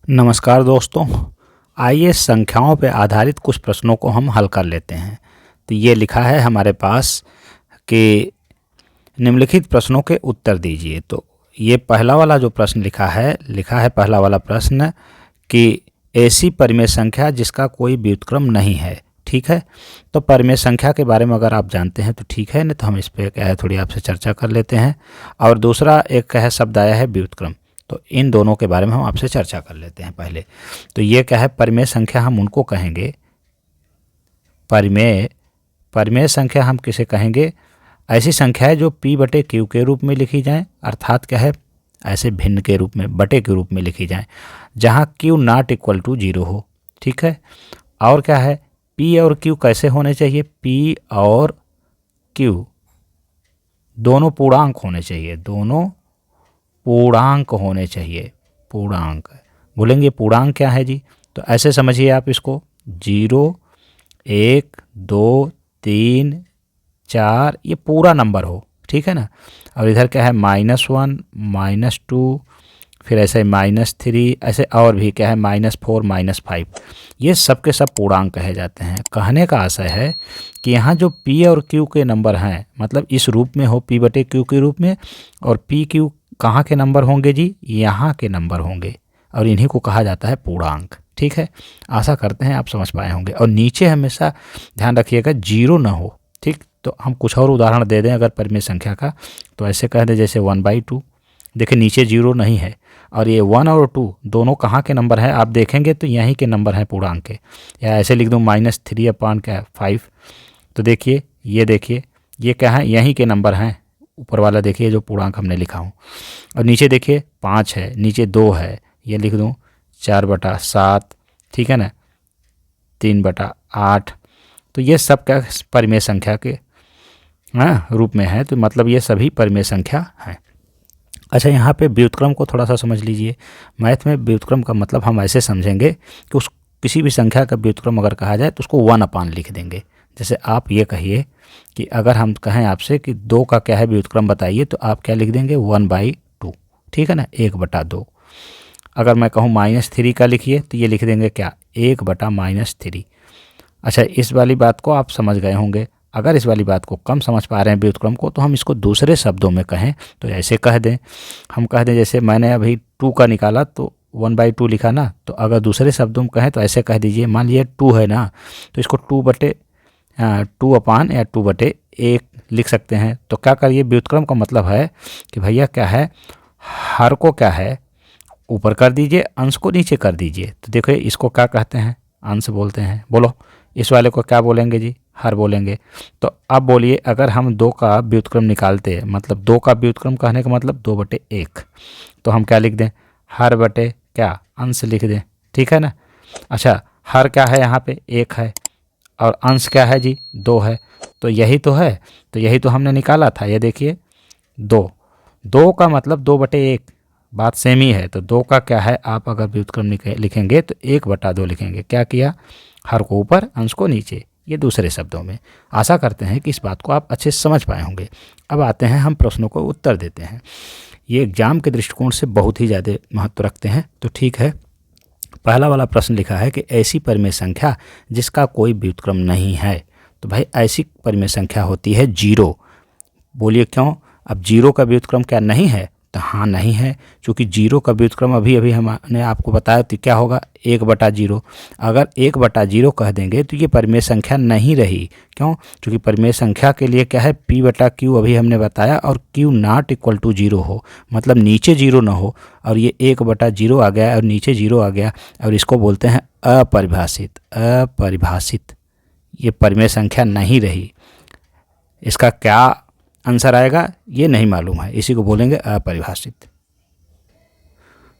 नमस्कार दोस्तों, आइए संख्याओं पर आधारित कुछ प्रश्नों को हम हल कर लेते हैं। तो ये लिखा है हमारे पास कि निम्नलिखित प्रश्नों के उत्तर दीजिए। तो ये पहला वाला जो प्रश्न लिखा है पहला वाला प्रश्न कि ऐसी परिमेय संख्या जिसका कोई व्युत्क्रम नहीं है। ठीक है, तो परिमेय संख्या के बारे में अगर आप जानते हैं तो ठीक है, नहीं तो हम इस पर क्या है थोड़ी आपसे चर्चा कर लेते हैं। और दूसरा एक है शब्द आया है व्युत्क्रम, तो इन दोनों के बारे में हम आपसे चर्चा कर लेते हैं पहले। तो ये क्या है परिमेय संख्या, हम उनको कहेंगे परिमेय संख्या। हम किसे कहेंगे? ऐसी संख्या है जो p बटे q के रूप में लिखी जाए, अर्थात क्या है ऐसे भिन्न के रूप में बटे के रूप में लिखी जाए जहाँ q नॉट इक्वल टू 0 हो। ठीक है, और क्या है p और q कैसे होने चाहिए? p और q दोनों पूर्णांक होने चाहिए, दोनों पूर्णांक होने चाहिए। पूर्णांक बोलेंगे, पूर्णांक क्या है जी? तो ऐसे समझिए आप इसको 0 1 2 3 4 ये पूरा नंबर हो। ठीक है ना, और इधर क्या है -1 -2 फिर ऐसे -3 ऐसे और भी क्या है -4 -5 ये सब के सब पूर्णांक कहे जाते हैं। कहने का आशय है कि यहाँ जो p और q के नंबर हैं, मतलब इस रूप में हो p बटे q के रूप में, और p q कहाँ के नंबर होंगे जी? यहाँ के नंबर होंगे, और इन्हीं को कहा जाता है पूर्णांक। ठीक है, आशा करते हैं आप समझ पाए होंगे। और नीचे हमेशा ध्यान रखिएगा 0 ना हो। ठीक, तो हम कुछ और उदाहरण दे दें अगर परिमेय संख्या का, तो ऐसे कह दें जैसे 1/2। देखिए नीचे 0 नहीं है, और ये 1 और 2 दोनों कहाँ के नंबर हैं आप देखेंगे तो यहीं के नंबर हैं पूर्णांक के। या ऐसे लिख दूँ -3/5। तो देखिए ये क्या है, यहीं के नंबर हैं। ऊपर वाला देखिए जो पूर्णांक हमने लिखा हूँ, और नीचे देखिए 5 है, नीचे 2 है, ये लिख दूँ 4/7। ठीक है ना, 3/8। तो ये सब क्या परिमेय संख्या के रूप में है, तो मतलब ये सभी परिमेय संख्या हैं। अच्छा, यहाँ पे व्युत्क्रम को थोड़ा सा समझ लीजिए। मैथ में व्युत्क्रम का मतलब हम ऐसे समझेंगे कि उस किसी भी संख्या का व्युत्क्रम अगर कहा जाए तो उसको 1/, लिख देंगे। जैसे आप ये कहिए कि अगर हम कहें आपसे कि 2 का क्या है व्युत्क्रम बताइए, तो आप क्या लिख देंगे? 1/2। ठीक है ना, 1/2। अगर मैं कहूँ -3 का लिखिए तो ये लिख देंगे क्या? 1/-3। अच्छा, इस वाली बात को आप समझ गए होंगे। अगर इस वाली बात को कम समझ पा रहे हैं व्युत्क्रम को, तो हम इसको दूसरे शब्दों में कहें तो ऐसे कह दें, हम कह दें जैसे मैंने अभी 2 का निकाला तो 1/2 लिखा ना, तो अगर दूसरे शब्दों में कहें तो ऐसे कह दीजिए, मान लीजिए 2 है ना, तो इसको 2/2 या 2/1 लिख सकते हैं। तो क्या करिए, व्युत्क्रम का मतलब है कि भैया क्या है, हर को क्या है ऊपर कर दीजिए, अंश को नीचे कर दीजिए। तो देखो इसको क्या कहते हैं? अंश बोलते हैं। बोलो इस वाले को क्या बोलेंगे जी? हर बोलेंगे। तो अब बोलिए, अगर हम 2 का व्युत्क्रम निकालते हैं, मतलब 2 का व्युत्क्रम कहने का मतलब 2/1, तो हम क्या लिख दें? हर बटे क्या? अंश लिख दें। ठीक है ना। अच्छा, हर क्या है यहाँ पे? 1 है, और अंश क्या है जी? 2 है। तो यही तो है, तो यही तो हमने निकाला था। ये देखिए 2 का मतलब 2/1, बात सेम ही है। तो 2 का क्या है, आप अगर व्युत्क्रम लिखेंगे तो 1/2 लिखेंगे। क्या किया? हर को ऊपर, अंश को नीचे, ये दूसरे शब्दों में। आशा करते हैं कि इस बात को आप अच्छे से समझ पाए होंगे। अब आते हैं हम प्रश्नों को उत्तर देते हैं। ये एग्जाम के दृष्टिकोण से बहुत ही ज़्यादा महत्व रखते हैं। तो ठीक है, पहला वाला प्रश्न लिखा है कि ऐसी परिमेय संख्या जिसका कोई व्युत्क्रम नहीं है। तो भाई ऐसी परिमेय संख्या होती है 0। बोलिए क्यों? अब 0 का व्युत्क्रम क्या नहीं है? तो हाँ नहीं है, क्योंकि 0 का व्युत्क्रम अभी हमने आपको बताया तो क्या होगा? 1/0। अगर 1/0 कह देंगे तो ये परिमेय संख्या नहीं रही। क्यों? क्योंकि परिमेय संख्या के लिए क्या है, p/q अभी हमने बताया, और q नॉट इक्वल टू 0 हो, मतलब नीचे 0 ना हो, और ये 1/0 आ गया और नीचे 0 आ गया, और इसको बोलते हैं अपरिभाषित। ये परिमेय संख्या नहीं रही। इसका क्या आंसर आएगा ये नहीं मालूम है, इसी को बोलेंगे अपरिभाषित।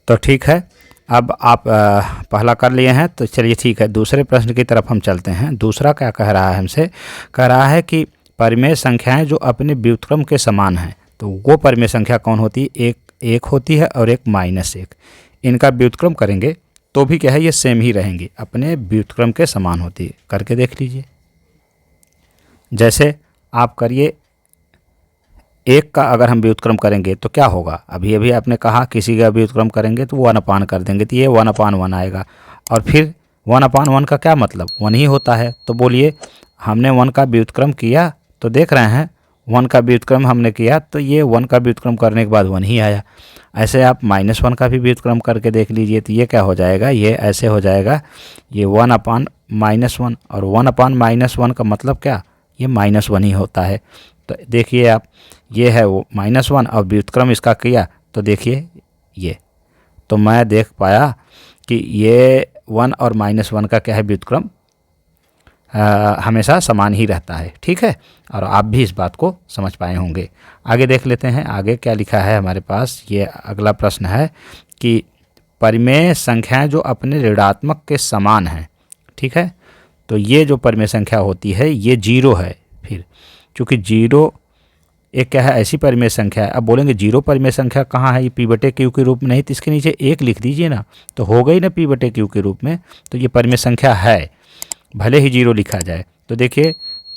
तो ठीक है, अब आप पहला कर लिए हैं, तो चलिए ठीक है, दूसरे प्रश्न की तरफ हम चलते हैं। दूसरा क्या कह रहा है हमसे? कह रहा है कि परिमेय संख्याएं जो अपने व्युत्क्रम के समान हैं, तो वो परिमेय संख्या कौन होती है? एक होती है और एक -1। इनका व्युत्क्रम करेंगे तो भी क्या है, ये सेम ही रहेंगी, अपने व्युत्क्रम के समान होती है। करके देख लीजिए। जैसे आप करिए 1 का अगर हम व्युत्क्रम करेंगे तो क्या होगा, अभी अभी आपने कहा किसी का व्युत्क्रम करेंगे तो 1/1 कर देंगे, तो ये 1/1 आएगा। और फिर 1/1 का क्या मतलब 1 ही होता है। तो बोलिए हमने 1 का व्युत्क्रम किया तो देख रहे हैं 1 का व्युत्क्रम हमने किया तो ये 1 का व्युत्क्रम करने के बाद 1 ही आया। ऐसे आप -1 का भी व्युत्क्रम करके देख लीजिए, तो ये क्या हो जाएगा, ये ऐसे हो जाएगा, ये 1/-1 और 1/-1 का मतलब क्या, ये -1 ही होता है। तो देखिए आप, ये है वो -1 और व्युत्क्रम इसका किया तो देखिए ये, तो मैं देख पाया कि ये 1 और -1 का क्या है, व्युत्क्रम हमेशा समान ही रहता है। ठीक है, और आप भी इस बात को समझ पाए होंगे। आगे देख लेते हैं, आगे क्या लिखा है हमारे पास। ये अगला प्रश्न है कि परिमेय संख्याएं जो अपने ऋणात्मक के समान हैं। ठीक है, तो ये जो परिमेय संख्या होती है ये 0 है। फिर चूँकि 0 एक क्या है, ऐसी परिमेय संख्या है। अब बोलेंगे 0 परिमेय संख्या कहाँ है, ये P/Q के रूप में नहीं, तो इसके नीचे 1 लिख दीजिए ना, तो हो गई ना P/Q के रूप में। तो ये परिमेय संख्या है, भले ही 0 लिखा जाए। तो देखिए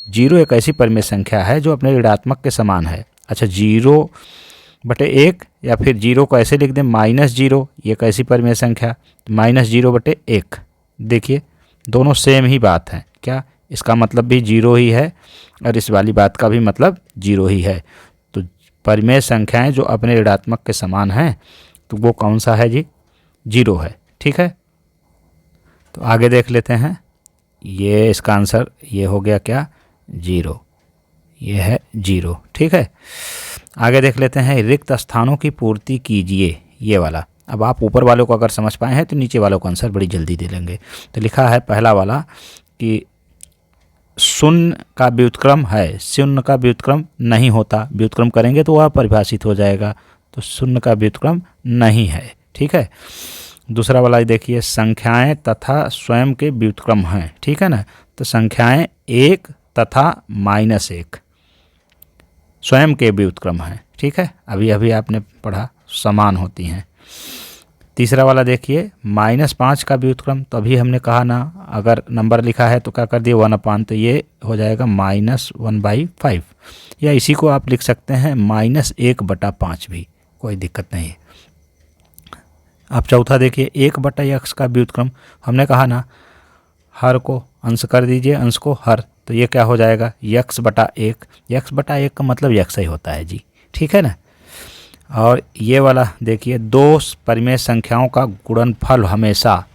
0 एक ऐसी परिमेय संख्या है जो अपने ऋणात्मक के समान है। अच्छा 0/1 या फिर 0 को ऐसे लिख दें -0, ये एक ऐसी परिमेय संख्या, -0/1। देखिए दोनों सेम ही बात है, क्या इसका मतलब भी 0 ही है और इस वाली बात का भी मतलब 0 ही है। तो परिमेय संख्याएं जो अपने ऋणात्मक के समान हैं तो वो कौन सा है जी, 0 है। ठीक है, तो आगे देख लेते हैं। ये इसका आंसर ये हो गया क्या, 0, ये है 0। ठीक है, आगे देख लेते हैं, रिक्त स्थानों की पूर्ति कीजिए, ये वाला। अब आप ऊपर वालों को अगर समझ पाए हैं तो नीचे वालों को आंसर बड़ी जल्दी दे लेंगे। तो लिखा है पहला वाला कि 0 का व्युत्क्रम है, 0 का व्युत्क्रम नहीं होता, व्युत्क्रम करेंगे तो वह परिभाषित हो जाएगा, तो 0 का व्युत्क्रम नहीं है। ठीक है, दूसरा वाला देखिए, संख्याएं तथा स्वयं के व्युत्क्रम हैं। ठीक है ना, तो संख्याएं 1 तथा -1 स्वयं के व्युत्क्रम हैं। ठीक है, अभी अभी आपने पढ़ा समान होती हैं। तीसरा वाला देखिए, -5 का व्युत्क्रम, तो अभी हमने कहा ना अगर नंबर लिखा है तो क्या कर दिए 1/, तो ये हो जाएगा -1/5, या इसी को आप लिख सकते हैं -1/5 भी, कोई दिक्कत नहीं है। अब चौथा देखिए, 1/x का व्युत्क्रम, हमने कहा ना हर को अंश कर दीजिए, अंश को हर, तो ये क्या हो जाएगा x/1, x/1 का मतलब x ही होता है जी। ठीक है ना, और ये वाला देखिए, 2 परिमेय संख्याओं का गुणनफल हमेशा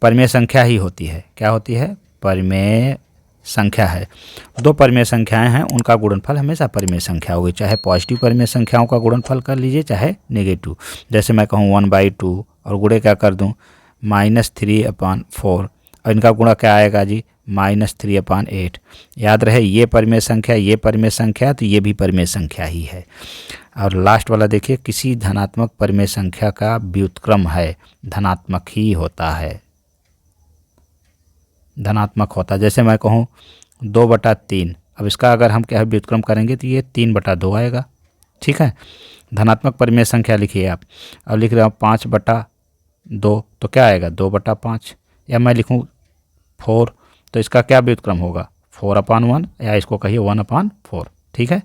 परिमेय संख्या ही होती है। क्या होती है, परिमेय संख्या है। 2 परिमेय संख्याएं हैं, उनका गुणनफल हमेशा परिमेय संख्या होगी, चाहे पॉजिटिव परिमेय संख्याओं का गुणनफल कर लीजिए चाहे नेगेटिव। जैसे मैं कहूँ 1/2 और गुणे क्या कर दूँ -3/4, और इनका गुणा क्या आएगा जी -3/8। याद रहे ये परिमेय संख्या, ये परिमेय संख्या, तो ये भी परिमेय संख्या ही है। और लास्ट वाला देखिए, किसी धनात्मक परिमेय संख्या का व्युत्क्रम है, धनात्मक ही होता है, धनात्मक होता है। जैसे मैं कहूँ 2/3, अब इसका अगर हम क्या व्युत्क्रम करेंगे तो ये 3/2 आएगा। ठीक है, धनात्मक परिमेय संख्या लिखिए आप। अब लिख रहे हो 5/2, तो क्या आएगा 2/5, या मैं लिखूँ 4, तो इसका क्या व्युत्क्रम होगा 4/1, या इसको कहिए 1/4। ठीक है,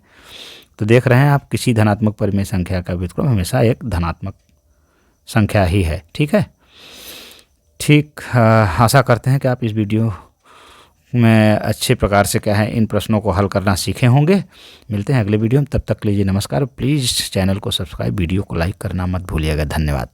तो देख रहे हैं आप, किसी धनात्मक परिमेय संख्या का व्युत्क्रम हमेशा एक धनात्मक संख्या ही है। ठीक है, ठीक, आशा करते हैं कि आप इस वीडियो में अच्छे प्रकार से क्या है इन प्रश्नों को हल करना सीखे होंगे। मिलते हैं अगले वीडियो में, तब तक के लिए नमस्कार। प्लीज़ चैनल को सब्सक्राइब, वीडियो को लाइक करना मत भूलिएगा। धन्यवाद।